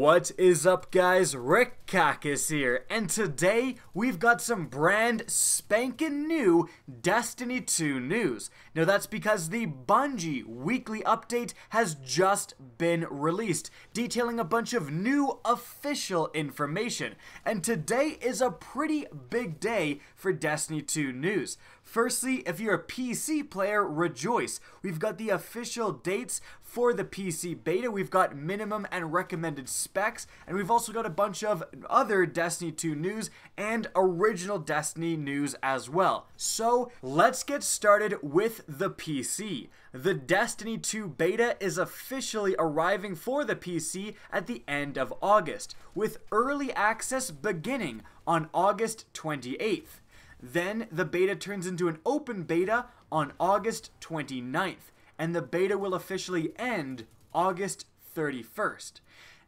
What is up, guys? Rick Kakis here, and today we've got some brand spankin' new Destiny 2 news. Now that's because the Bungie weekly update has just been released, detailing a bunch of new official information, and today is a pretty big day for Destiny 2 news. Firstly, if you're a PC player, rejoice. We've got the official dates for the PC beta, we've got minimum and recommended specs, and we've also got a bunch of other Destiny 2 news and original Destiny news as well. So let's get started with the PC. The Destiny 2 beta is officially arriving for the PC at the end of August, with early access beginning on August 28th. Then the beta turns into an open beta on August 29th. And the beta will officially end August 31st.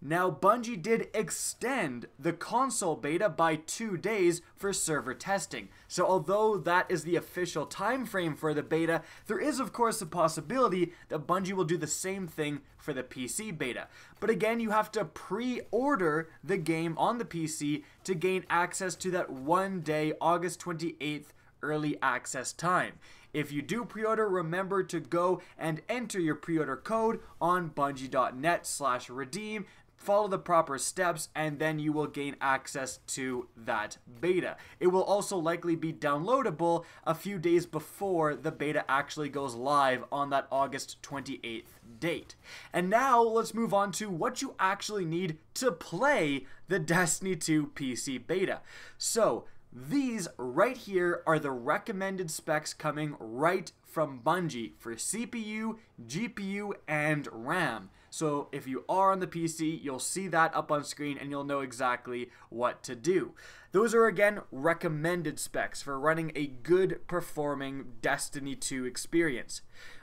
Now, Bungie did extend the console beta by 2 days for server testing. So although that is the official time frame for the beta, there is of course a possibility that Bungie will do the same thing for the PC beta. But again, you have to pre-order the game on the PC to gain access to that 1 day, August 28th early access time. If you do pre-order, remember to go and enter your pre-order code on bungie.net/redeem. Follow the proper steps and then you will gain access to that beta. It will also likely be downloadable a few days before the beta actually goes live on that August 28th date. And now let's move on to what you actually need to play the Destiny 2 PC beta. So these right here are the recommended specs coming right from Bungie for CPU, GPU, and RAM. So if you are on the PC, you'll see that up on screen and you'll know exactly what to do. Those are again recommended specs for running a good performing Destiny 2 experience.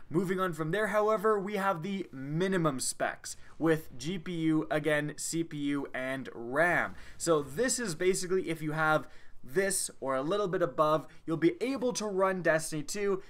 Moving on from there, however, we have the minimum specs with GPU, again, CPU, and RAM. So this is basically if you have this or a little bit above, you'll be able to run Destiny 2,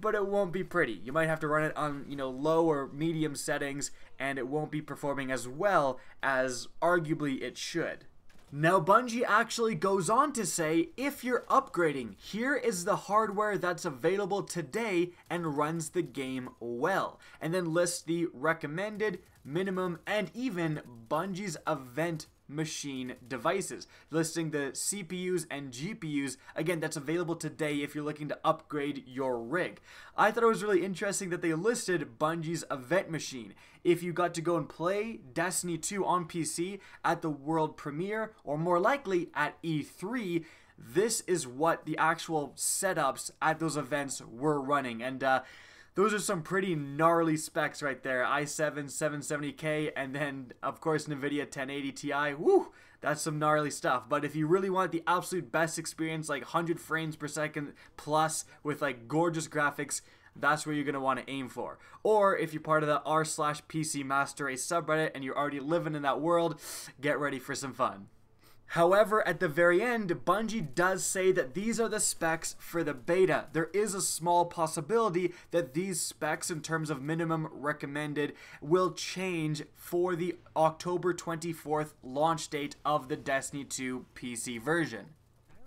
but it won't be pretty. You might have to run it on, low or medium settings, and it won't be performing as well as arguably it should. Now, Bungie actually goes on to say, if you're upgrading, here is the hardware that's available today and runs the game well. And then lists the recommended, minimum, and even Bungie's event machine devices, listing the CPUs and GPUs, again, that's available today if you're looking to upgrade your rig. I thought it was really interesting that they listed Bungie's event machine. If you got to go and play Destiny 2 on PC at the world premiere, or more likely at E3, this is what the actual setups at those events were running, and those are some pretty gnarly specs right there. i7 770K, and then of course NVIDIA 1080 Ti. Woo! That's some gnarly stuff. But if you really want the absolute best experience, like 100 frames per second plus with like gorgeous graphics, that's where you're going to want to aim for. Or if you're part of the r/PC Master Race subreddit and you're already living in that world, get ready for some fun. However, at the very end, Bungie does say that these are the specs for the beta. There is a small possibility that these specs in terms of minimum recommended will change for the October 24th launch date of the Destiny 2 PC version.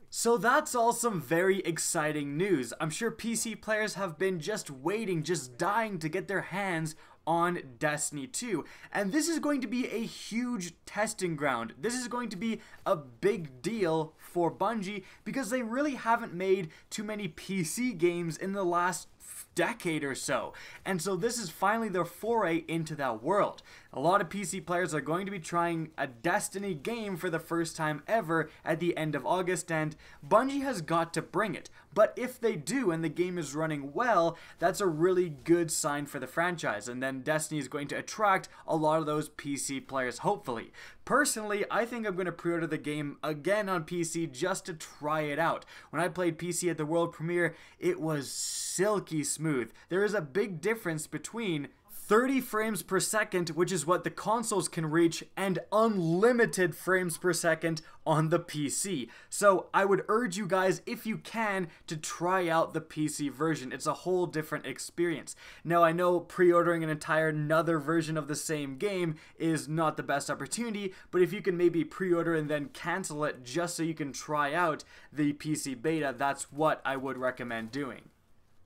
So that's all some very exciting news. I'm sure PC players have been just waiting, just dying to get their hands on Destiny 2, and this is going to be a huge testing ground. This is going to be a big deal for Bungie because they really haven't made too many PC games in the last decade or so, and so this is finally their foray into that world. A lot of PC players are going to be trying a Destiny game for the first time ever at the end of August, and Bungie has got to bring it. But if they do and the game is running well, that's a really good sign for the franchise, and then Destiny is going to attract a lot of those PC players, hopefully. Personally, I think I'm going to pre-order the game again on PC just to try it out. When I played PC at the world premiere, it was silky smooth. There is a big difference between 30 frames per second, which is what the consoles can reach, and unlimited frames per second on the PC. So I would urge you guys, if you can, to try out the PC version. It's a whole different experience. Now, I know pre-ordering an entire another version of the same game is not the best opportunity, but if you can maybe pre-order and then cancel it just so you can try out the PC beta, that's what I would recommend doing.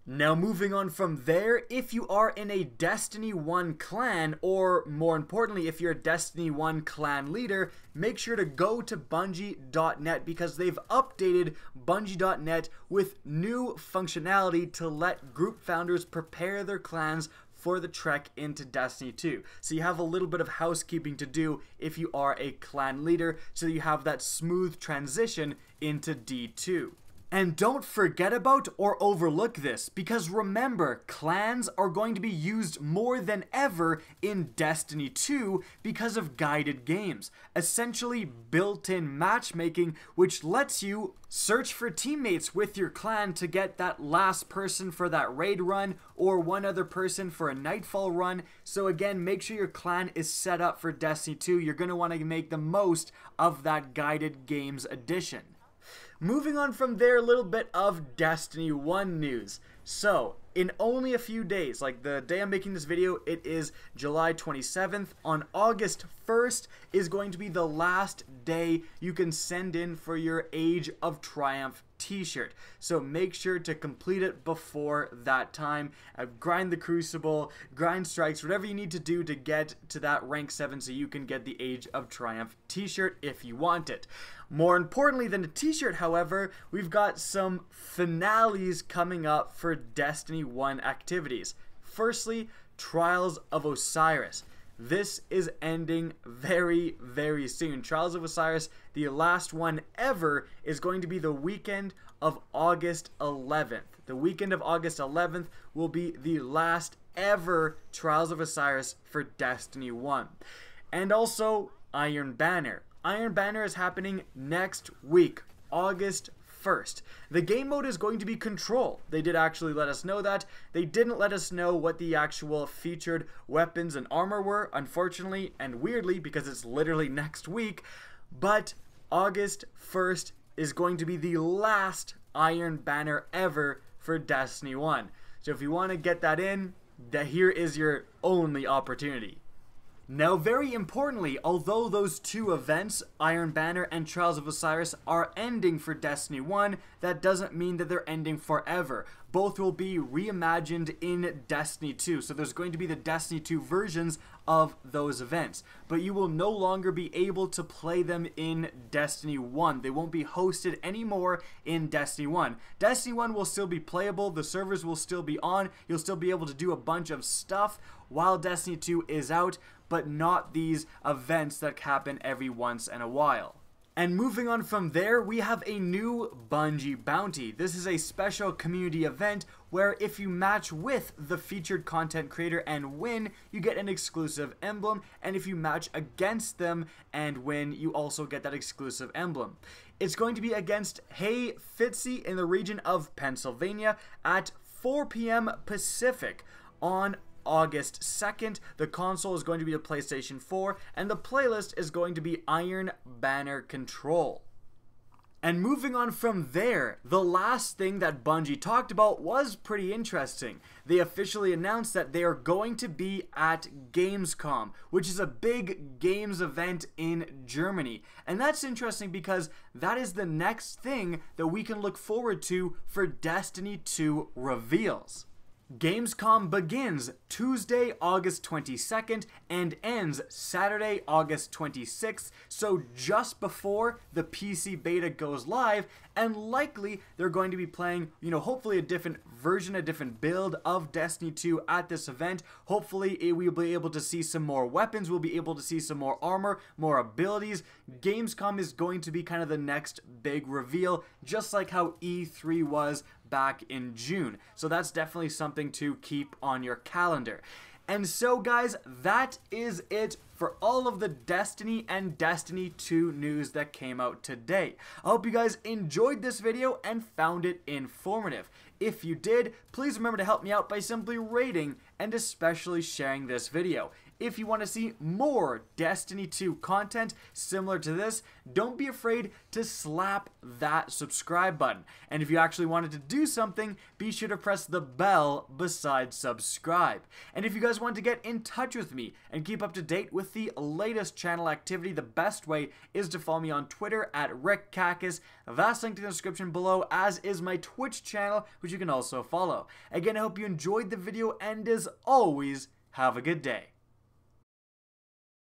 Now, moving on from there, if you are in a Destiny 1 clan, or more importantly, if you're a Destiny 1 clan leader, make sure to go to Bungie.net because they've updated Bungie.net with new functionality to let group founders prepare their clans for the trek into Destiny 2. So you have a little bit of housekeeping to do if you are a clan leader, so you have that smooth transition into D2. And don't forget about or overlook this, because remember, clans are going to be used more than ever in Destiny 2 because of guided games, essentially built-in matchmaking, which lets you search for teammates with your clan to get that last person for that raid run or one other person for a nightfall run. So again, make sure your clan is set up for Destiny 2. You're going to want to make the most of that guided games edition. Moving on from there, a little bit of Destiny 1 news. So, in only a few days, like the day I'm making this video, it is July 27th. On August 1st is going to be the last day you can send in for your Age of Triumph t-shirt. So make sure to complete it before that time. Grind the Crucible, grind strikes, whatever you need to do to get to that rank 7 so you can get the Age of Triumph t-shirt if you want it. More importantly than the t-shirt, however, we've got some finales coming up for Destiny 1 activities. Firstly, Trials of Osiris. This is ending very, very soon. Trials of Osiris, the last one ever, is going to be the weekend of August 11th. The weekend of August 11th will be the last ever Trials of Osiris for Destiny 1. And also, Iron Banner. Iron Banner is happening next week, August 1st. The game mode is going to be Control. They did actually let us know that. They didn't let us know what the actual featured weapons and armor were, unfortunately and weirdly, because it's literally next week. But August 1st is going to be the last Iron Banner ever for Destiny 1. So if you want to get that in, here is your only opportunity. Now, very importantly, although those two events, Iron Banner and Trials of Osiris, are ending for Destiny 1, that doesn't mean that they're ending forever. Both will be reimagined in Destiny 2, so there's going to be the Destiny 2 versions of those events. But you will no longer be able to play them in Destiny 1. They won't be hosted anymore in Destiny 1. Destiny 1 will still be playable, the servers will still be on, you'll still be able to do a bunch of stuff while Destiny 2 is out, but not these events that happen every once in a while. And moving on from there, we have a new Bungie Bounty. This is a special community event where if you match with the featured content creator and win, you get an exclusive emblem, and if you match against them and win, you also get that exclusive emblem. It's going to be against Hey Fitzy in the region of Pennsylvania at 4 p.m. Pacific on August 2nd. The console is going to be the PlayStation 4, and the playlist is going to be Iron Banner Control. And moving on from there, the last thing that Bungie talked about was pretty interesting. They officially announced that they are going to be at Gamescom, which is a big games event in Germany. And that's interesting because that is the next thing that we can look forward to for Destiny 2 reveals. Gamescom begins Tuesday, August 22nd and ends Saturday, August 26th, so just before the PC beta goes live, and likely they're going to be playing, hopefully a different version, a different build of Destiny 2 at this event. Hopefully we'll be able to see some more weapons, we'll be able to see some more armor, more abilities. Gamescom is going to be kind of the next big reveal, just like how E3 was back in June. So that's definitely something to keep on your calendar. And so guys, that is it for all of the Destiny and Destiny 2 news that came out today. I hope you guys enjoyed this video and found it informative. If you did, please remember to help me out by simply rating and especially sharing this video. If you want to see more Destiny 2 content similar to this, don't be afraid to slap that subscribe button. And if you actually wanted to do something, be sure to press the bell beside subscribe. And if you guys want to get in touch with me and keep up to date with the latest channel activity, the best way is to follow me on Twitter at RickKakis. That's linked in the description below, as is my Twitch channel, which you can also follow. Again, I hope you enjoyed the video, and as always, have a good day.